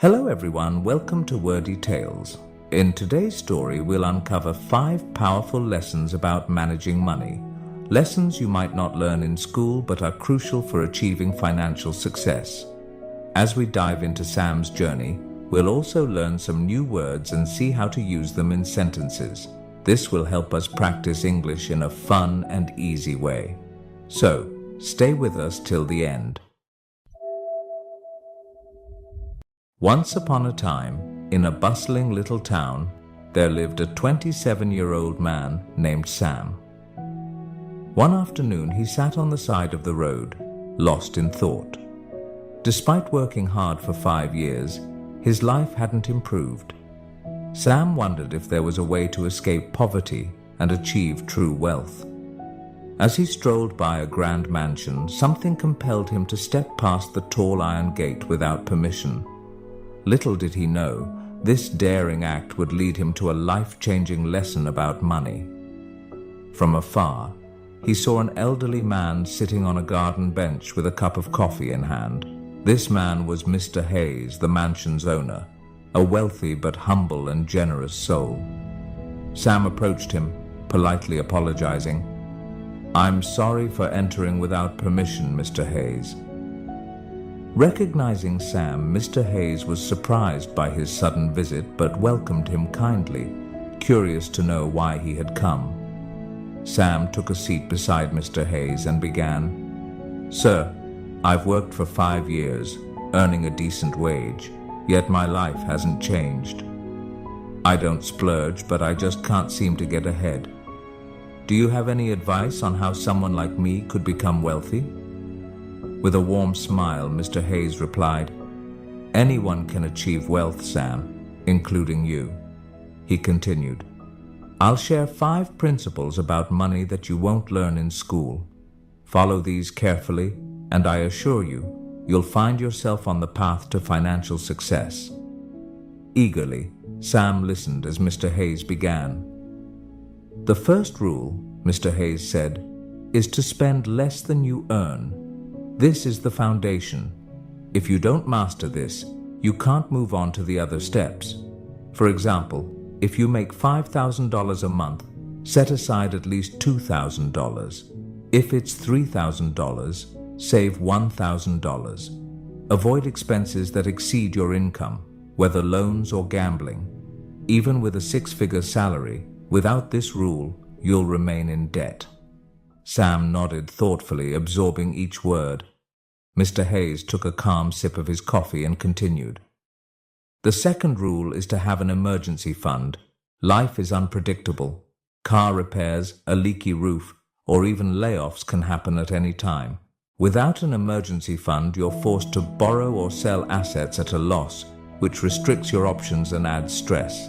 Hello everyone, welcome to Wordy Tales. In today's story, we'll uncover 5 powerful lessons about managing money. Lessons you might not learn in school but are crucial for achieving financial success. As we dive into Sam's journey, we'll also learn some new words and see how to use them in sentences. This will help us practice English in a fun and easy way. So, stay with us till the end. Once upon a time, in a bustling little town, there lived a 27-year-old man named Sam. One afternoon, he sat on the side of the road, lost in thought. Despite working hard for 5 years, his life hadn't improved. Sam wondered if there was a way to escape poverty and achieve true wealth. As he strolled by a grand mansion, something compelled him to step past the tall iron gate without permission. Little did he know, this daring act would lead him to a life-changing lesson about money. From afar, he saw an elderly man sitting on a garden bench with a cup of coffee in hand. This man was Mr. Hayes, the mansion's owner, a wealthy but humble and generous soul. Sam approached him, politely apologizing. "I'm sorry for entering without permission, Mr. Hayes." Recognizing Sam, Mr. Hayes was surprised by his sudden visit but welcomed him kindly, curious to know why he had come. Sam took a seat beside Mr. Hayes and began, "Sir, I've worked for 5 years, earning a decent wage, yet my life hasn't changed. I don't splurge, but I just can't seem to get ahead. Do you have any advice on how someone like me could become wealthy?" With a warm smile, Mr. Hayes replied, "Anyone can achieve wealth, Sam, including you." He continued, "I'll share 5 principles about money that you won't learn in school. Follow these carefully, and I assure you, you'll find yourself on the path to financial success." Eagerly, Sam listened as Mr. Hayes began. "The first rule," Mr. Hayes said, "is to spend less than you earn. This is the foundation. If you don't master this, you can't move on to the other steps. For example, if you make $5,000 a month, set aside at least $2,000. If it's $3,000, save $1,000. Avoid expenses that exceed your income, whether loans or gambling. Even with a 6-figure salary, without this rule, you'll remain in debt." Sam nodded thoughtfully, absorbing each word. Mr. Hayes took a calm sip of his coffee and continued. "The second rule is to have an emergency fund. Life is unpredictable. Car repairs, a leaky roof, or even layoffs can happen at any time. Without an emergency fund, you're forced to borrow or sell assets at a loss, which restricts your options and adds stress.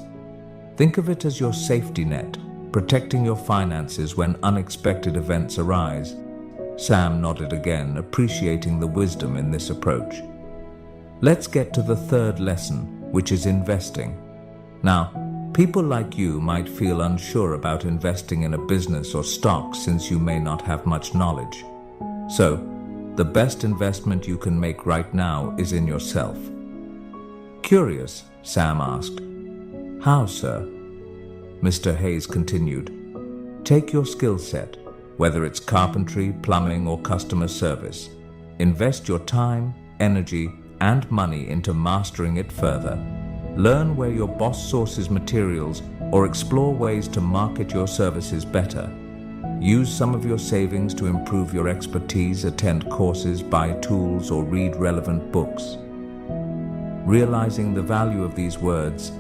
Think of it as your safety net, protecting your finances when unexpected events arise." Sam nodded again, appreciating the wisdom in this approach. Let's get to the third lesson, which is investing. Now, people like you might feel unsure about investing in a business or stock since you may not have much knowledge. So, the best investment you can make right now is in yourself. Curious, Sam asked. "How, sir?" Mr. Hayes continued, "Take your skill set, whether it's carpentry, plumbing, or customer service. Invest your time, energy, and money into mastering it further. Learn where your boss sources materials or explore ways to market your services better. Use some of your savings to improve your expertise, attend courses, buy tools, or read relevant books." Realizing the value of these words,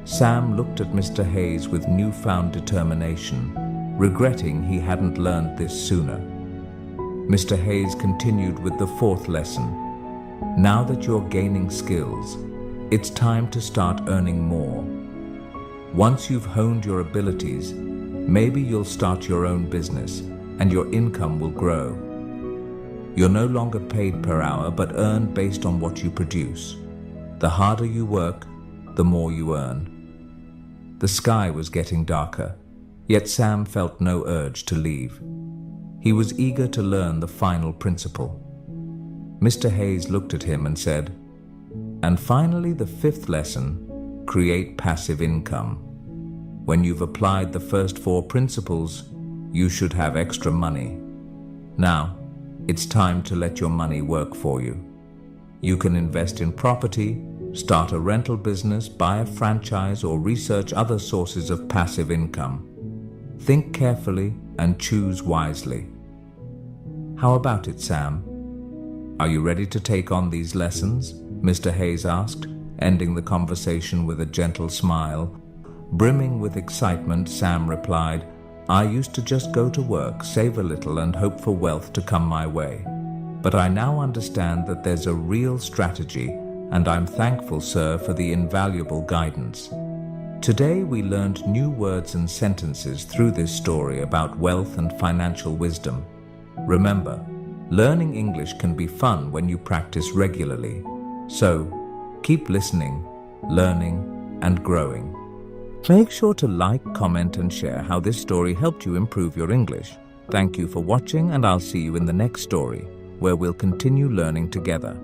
Sam looked at Mr. Hayes with newfound determination, regretting he hadn't learned this sooner. Mr. Hayes continued with the 4th lesson. "Now that you're gaining skills, it's time to start earning more. Once you've honed your abilities, maybe you'll start your own business and your income will grow. You're no longer paid per hour but earn based on what you produce. The harder you work, the more you earn." The sky was getting darker, yet Sam felt no urge to leave. He was eager to learn the final principle. Mr. Hayes looked at him and said, And finally, the fifth lesson, create passive income. When you've applied the first 4 principles, you should have extra money. Now, it's time to let your money work for you. You can invest in property, start a rental business, buy a franchise, or research other sources of passive income. Think carefully and choose wisely. How about it, Sam? Are you ready to take on these lessons? Mr. Hayes asked, ending the conversation with a gentle smile. Brimming with excitement, Sam replied, "I used to just go to work, save a little, and hope for wealth to come my way. But I now understand that there's a real strategy, and I'm thankful, sir, for the invaluable guidance." Today we learned new words and sentences through this story about wealth and financial wisdom. Remember, learning English can be fun when you practice regularly. So, keep listening, learning, and growing. Make sure to like, comment, and share how this story helped you improve your English. Thank you for watching, and I'll see you in the next story, where we'll continue learning together.